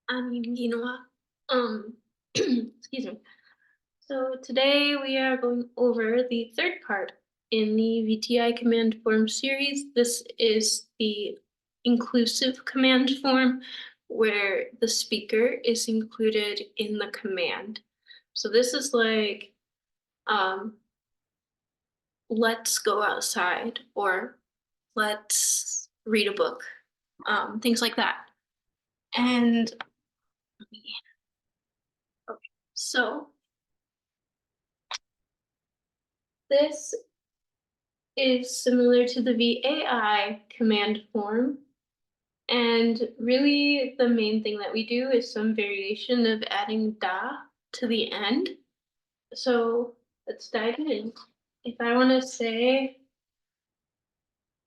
You know what? Excuse me. So today we are going over the third part in the VTI command form series. This is the inclusive command form where the speaker is included in the command. So this is like, let's go outside or let's read a book, things like that. And okay, so this is similar to the VAI command form. And really the main thing that we do is some variation of adding da to the end. So let's dive in. If I want to say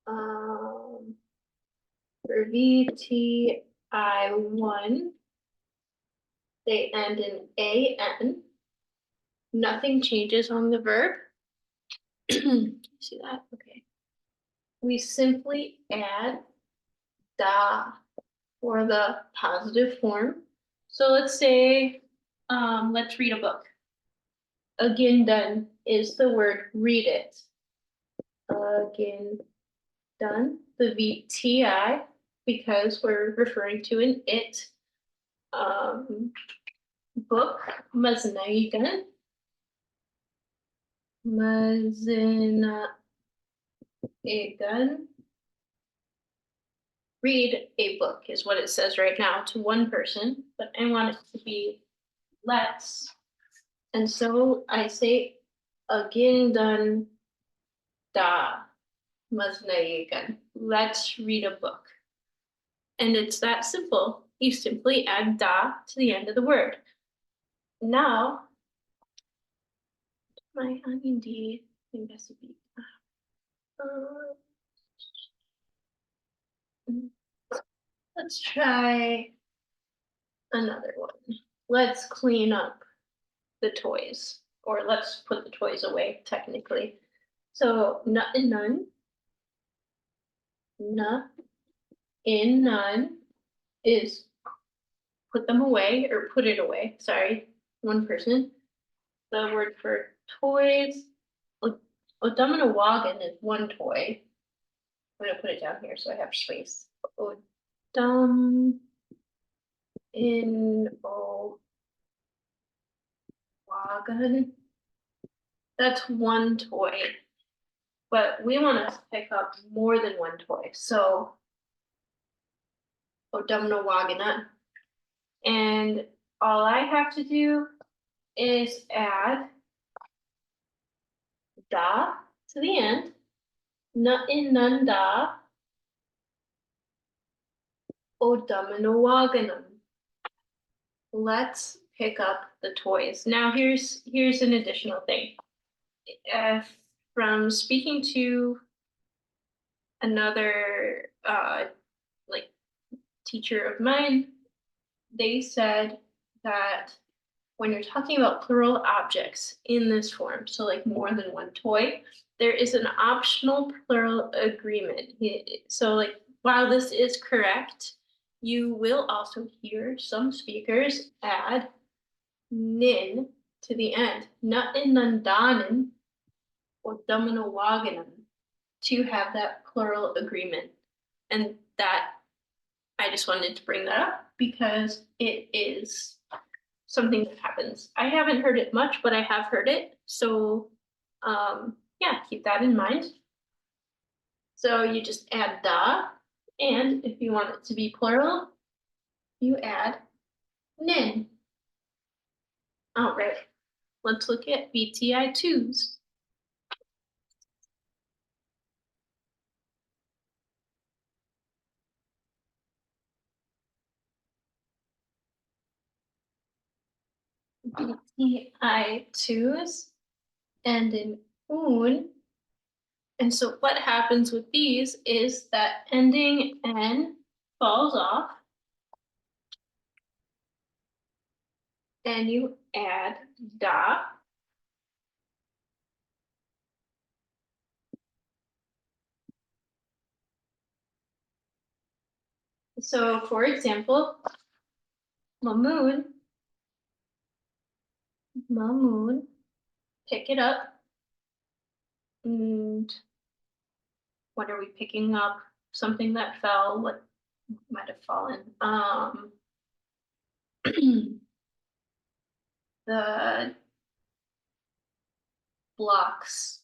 for VTI1, they end in AN. Nothing changes on the verb. See that? Okay. We simply add da for the positive form. So let's say, let's read a book. Again done is the word read it. Again done, the VTI, because we're referring to an it. Book, maznaigan. Maznaigan. Read a book is what it says right now to one person, but I want it to be let's. And so I say again done da maznaigan. Let's read a book. And it's that simple. You simply add da to the end of the word. Now, my ing investigate. Let's try another one. Let's clean up the toys, or let's put the toys away, technically. So, na and none. Na in none is put them away, or put it away, sorry, one person. The word for toys, Odamanawagan is one toy. I'm gonna put it down here so I have space. Odam in Owagan. That's one toy, but we want to pick up more than one toy. So Odamnawagana. And all I have to do is add da to the end. Na in nanda Odamanawaganam. Let's pick up the toys. Now here's an additional thing. From speaking to another like teacher of mine, they said that when you're talking about plural objects in this form, so like more than one toy, there is an optional plural agreement. So like while this is correct, you will also hear some speakers add nin to the end, not in nandanin or damanawaganam, to have that plural agreement. And that I just wanted to bring that up because it is something that happens. I haven't heard it much, but I have heard it. So yeah, keep that in mind. So you just add da, and if you want it to be plural, you add nin. All right, let's look at VTI2s. VTI2s and in un. And so what happens with these is that ending n falls off and you add da. So for example, Mamoon, Mamoon, pick it up. And what are we picking up? Something that fell. What might have fallen? The blocks.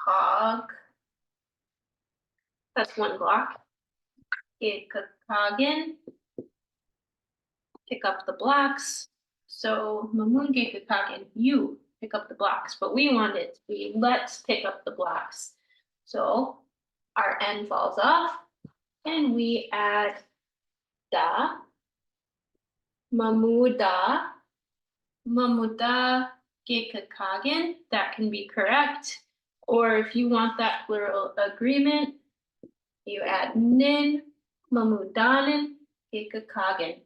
Cog. That's one block. Kagen. Pick up the blocks. So Mamoon Kagen, you pick up the blocks, but we want it to be let's pick up the blocks. So our N falls off and we add da, Mamuda, Mamuda Kagen. That can be correct. Or if you want that plural agreement, you add nin, Mamudanin, Kagen.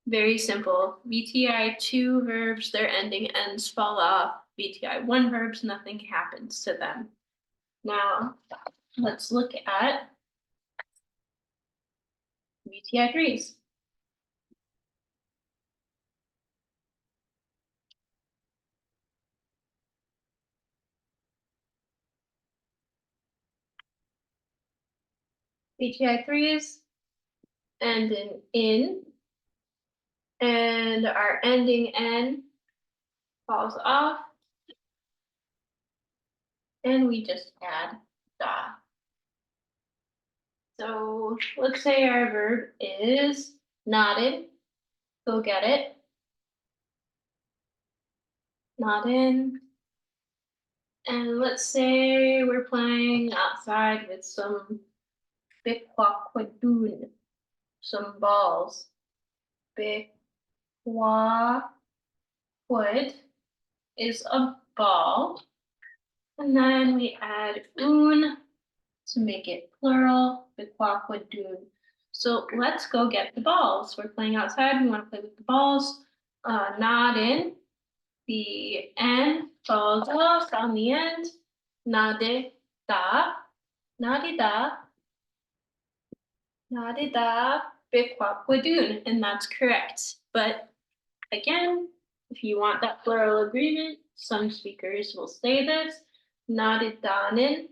Very simple. VTI 2 verbs, their ending ends fall off. VTI 1 verbs, nothing happens to them. Now, let's look at VTI 3s. VTI 3s end in, and our ending N falls off, and we just add da. So let's say our verb is nodded. Go get it. Nodded. And let's say we're playing outside with some Bikwaquadoon, some balls. Bikwaquad is a ball. And then we add un to make it plural, Bikwaquadoon. So let's go get the balls. We're playing outside, we want to play with the balls. Nod in. The N falls off on the end. Nade da. Nade da. Nade da. Bikwaquadoon. And that's correct. But again, if you want that plural agreement, some speakers will say this. Nade danin.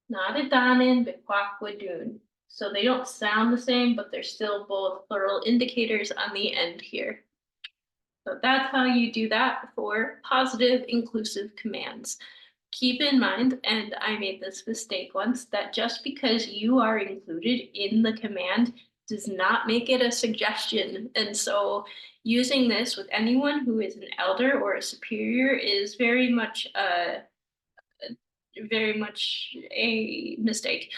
Nade danin bikwaquadoon. So they don't sound the same, but they're still both plural indicators on the end here. So that's how you do that for positive inclusive commands. Keep in mind, and I made this mistake once, that just because you are included in the command does not make it a suggestion. And so using this with anyone who is an elder or a superior is very much a mistake.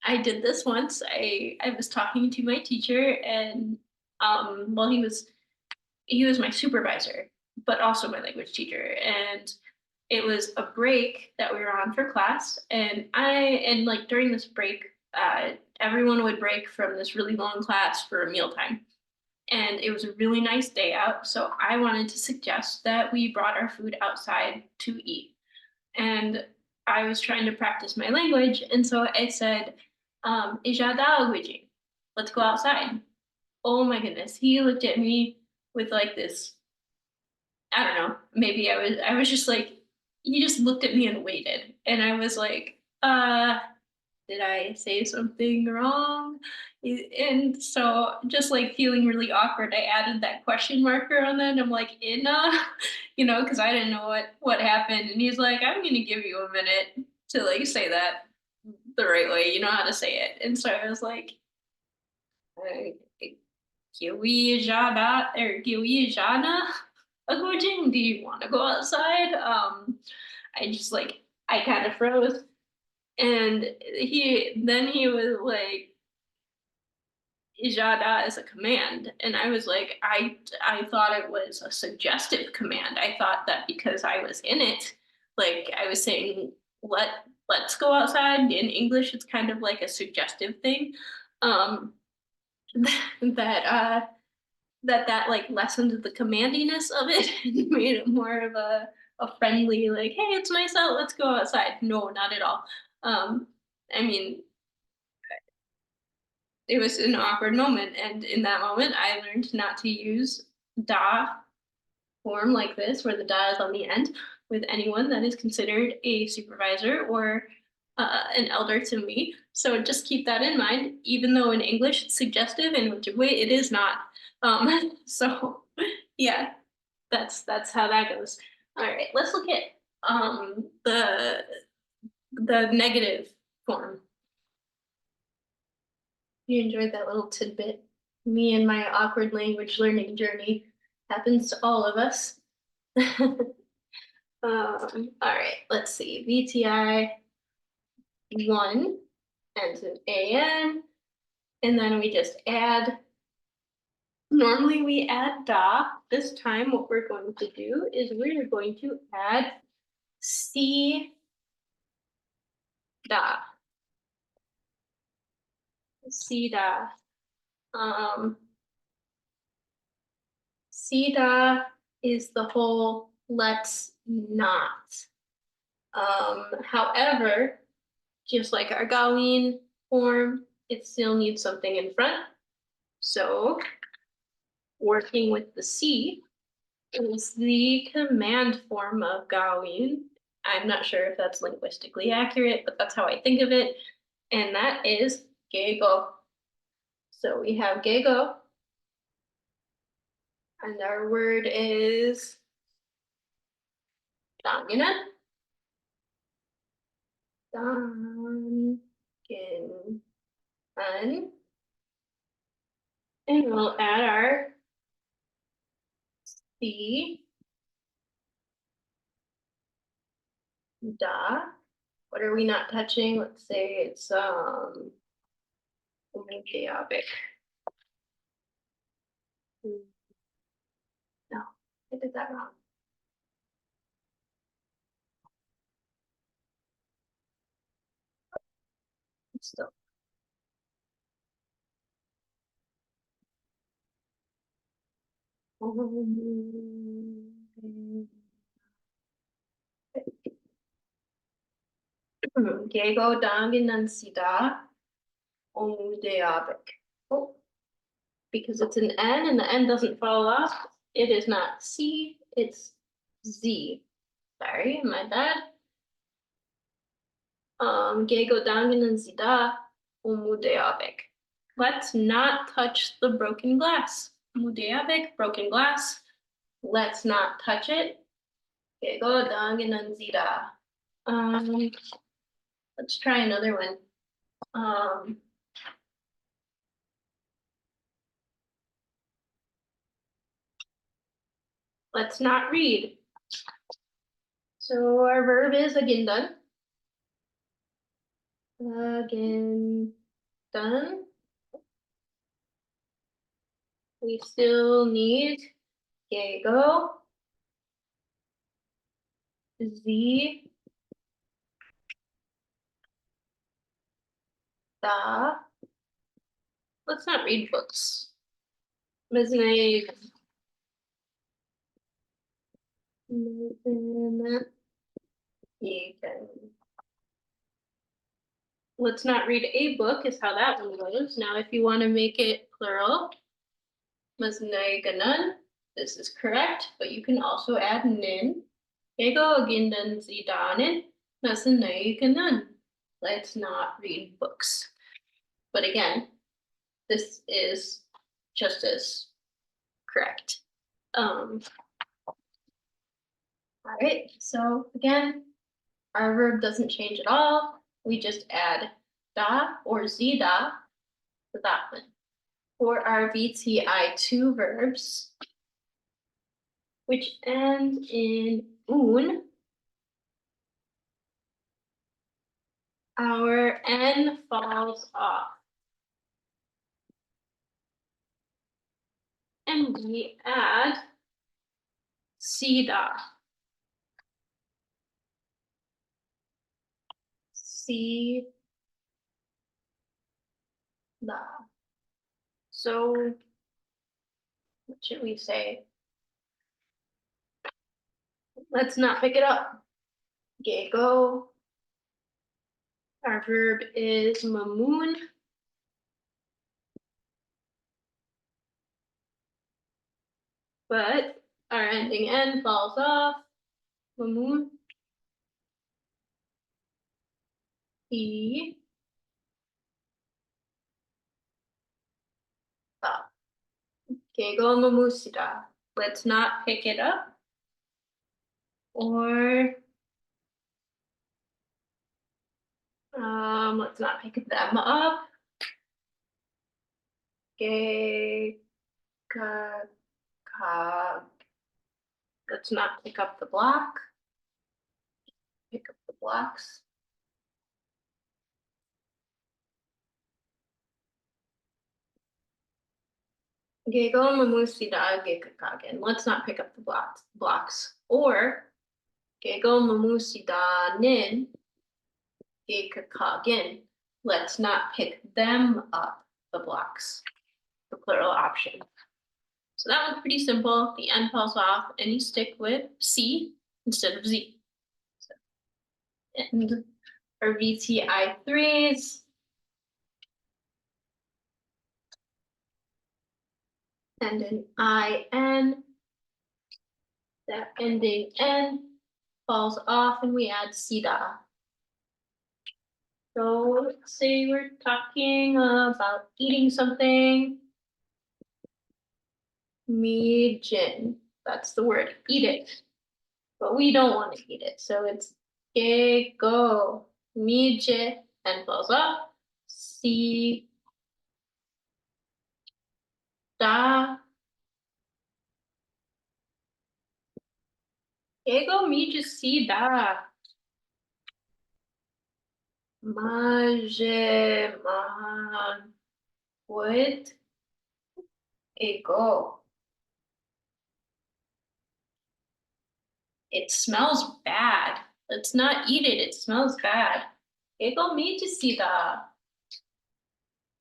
I did this once. I was talking to my teacher, and well, he was my supervisor, but also my language teacher. And it was a break that we were on for class. And like during this break, everyone would break from this really long class for a mealtime. And it was a really nice day out. So I wanted to suggest that we brought our food outside to eat. And I was trying to practice my language. And so I said, let's go outside. Oh my goodness. He looked at me with like this, I don't know, maybe I was just like, he just looked at me and waited. And I was like, did I say something wrong? And so just like feeling really awkward, I added that question marker on that. I'm like, because I didn't know what happened. And he's like, I'm gonna give you a minute to like say that the right way. You know how to say it. And so I was like, Kiwi Jada or Kiwi Jana Agojing, do you want to go outside? I kind of froze. And he was like, Ijada is a command. And I was like, I thought it was a suggestive command. I thought that because I was in it, like I was saying, let's go outside. In English, it's kind of like a suggestive thing. That like lessened the commandiness of it and made it more of a friendly like, hey, it's nice out, let's go outside. No, not at all. I mean, it was an awkward moment, and in that moment, I learned not to use da form like this, where the da is on the end, with anyone that is considered a supervisor or an elder to me. So just keep that in mind, even though in English it's suggestive, in Ojibwe it is not. So yeah, that's how that goes. All right, let's look at the negative form. You enjoyed that little tidbit. Me and my awkward language learning journey happens to all of us. All right, let's see. VTI 1 ends in AN, and then we just add. Normally we add da. This time what we're going to do is we're going to add C da. C da. C da is the whole let's not. However, just like our Gawin form, it still needs something in front. So working with the C is the command form of Gawin. I'm not sure if that's linguistically accurate, but that's how I think of it. And that is Gego. So we have Gego. And our word is Danginan. Dangin. And we'll add our C, da. What are we not touching? Let's say it's Diabic. No, I did that wrong. It's still. Gego Danginan Sida Omudeabic. Oh, because it's an N and the N doesn't fall off, it is not C, it's Z. Sorry, my bad. Gego Danginan Sida Omudeabic. Let's not touch the broken glass. Mudeabic, broken glass. Let's not touch it. Gego Danginan Sida. Let's try another one. Let's not read. So our verb is agindan. Agindan. We still need Gego, Z, Da. Let's not read books. Let's not read a book is how that one goes. Now, if you want to make it plural, this is correct, but you can also add nin. Ego gindan zidanin, let's not read books. But again, this is just as correct. All right, so again, our verb doesn't change at all. We just add da or zida to that one. For our VTI2 verbs, which end in un, our N falls off. And we add sida. Sida. So what should we say? Let's not pick it up. Okay, go. Our verb is mamoon. But our ending N falls off. Mamoon. E. Stop. Okay, go mamusida. Let's not pick it up. Or let's not pick them up. Okay, ka, ka. Let's not pick up the block. Pick up the blocks. Gego mamusida gekakagen. Let's not pick up the blocks. Or gego mamusida nin gekakagen. Let's not pick them up, the blocks, the plural option. So that one's pretty simple. The N falls off and you stick with C instead of Z. So, and our VTI 3s. And an IN, that ending N falls off and we add sida. So let's say we're talking about eating something. Mijin, that's the word, eat it. But we don't want to eat it. So it's go, mije, and falls off. Si, da. Ego mije si da. Maje, man, would, ego. It smells bad. Let's not eat it. It smells bad. Ego mije si da.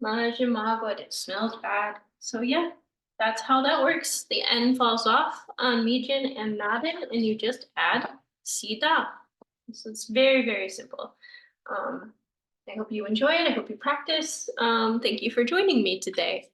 Majimagod, it smells bad. So yeah, that's how that works. The N falls off on Mijin and Nadin, and you just add Sida. So it's very, very simple. I hope you enjoy it. I hope you practice. Thank you for joining me today.